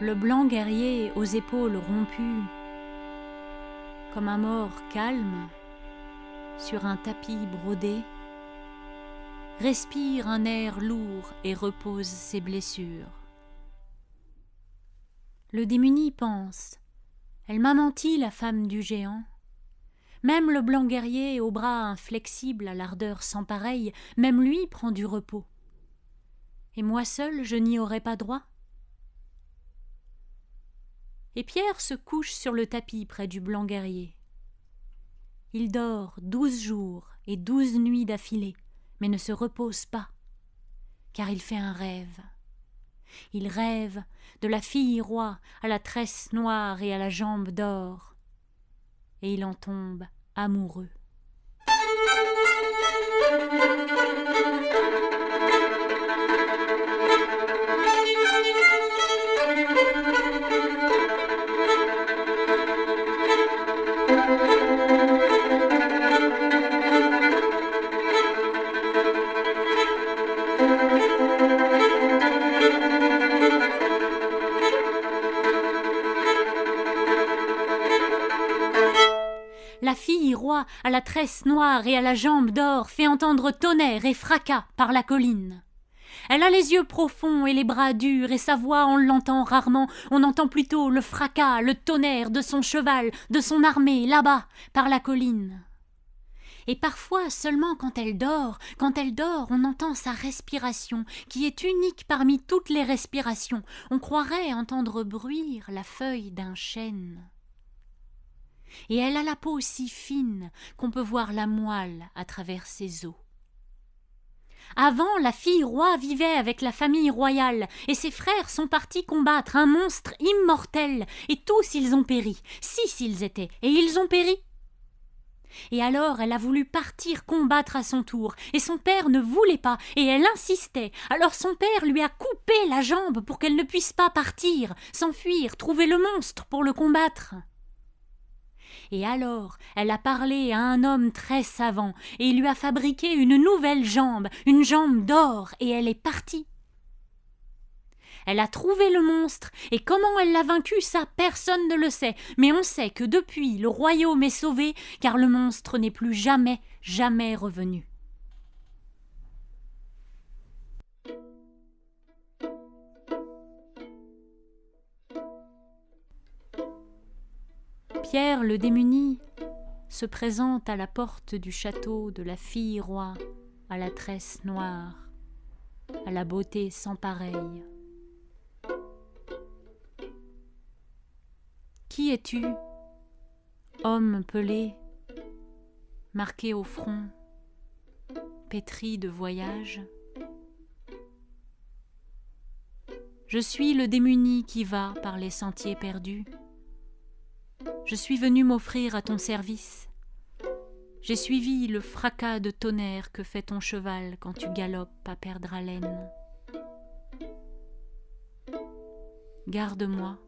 Le blanc guerrier aux épaules rompues, comme un mort calme, sur un tapis brodé, respire un air lourd et repose ses blessures. Le démuni pense, elle m'a menti, la femme du géant. Même le blanc guerrier aux bras inflexibles à l'ardeur sans pareille, même lui prend du repos. Et moi seul, je n'y aurais pas droit? Et Pierre se couche sur le tapis près du blanc guerrier. Il dort 12 jours et 12 nuits d'affilée, mais ne se repose pas, car il fait un rêve. Il rêve de la fille roi à la tresse noire et à la jambe d'or, et il en tombe amoureux. La fille roi à la tresse noire et à la jambe d'or fait entendre tonnerre et fracas par la colline. Elle a les yeux profonds et les bras durs, et sa voix on l'entend rarement, on entend plutôt le fracas, le tonnerre de son cheval, de son armée, là-bas, par la colline. Et parfois seulement quand elle dort, on entend sa respiration, qui est unique parmi toutes les respirations. On croirait entendre bruire la feuille d'un chêne. Et elle a la peau si fine qu'on peut voir la moelle à travers ses os. Avant, la fille roi vivait avec la famille royale, et ses frères sont partis combattre un monstre immortel, et tous ils ont péri, 6 ils étaient, et ils ont péri. Et alors elle a voulu partir combattre à son tour, et son père ne voulait pas, et elle insistait. Alors son père lui a coupé la jambe pour qu'elle ne puisse pas partir, s'enfuir, trouver le monstre pour le combattre. Et alors, elle a parlé à un homme très savant, et il lui a fabriqué une nouvelle jambe, une jambe d'or, et elle est partie. Elle a trouvé le monstre, et comment elle l'a vaincu, ça personne ne le sait, mais on sait que depuis, le royaume est sauvé, car le monstre n'est plus jamais, jamais revenu. Pierre le démuni se présente à la porte du château de la fille roi, à la tresse noire, à la beauté sans pareille. Qui es-tu, homme pelé, marqué au front, pétri de voyage? Je suis le démuni qui va par les sentiers perdus. Je suis venu m'offrir à ton service. J'ai suivi le fracas de tonnerre que fait ton cheval quand tu galopes à perdre haleine. Garde-moi,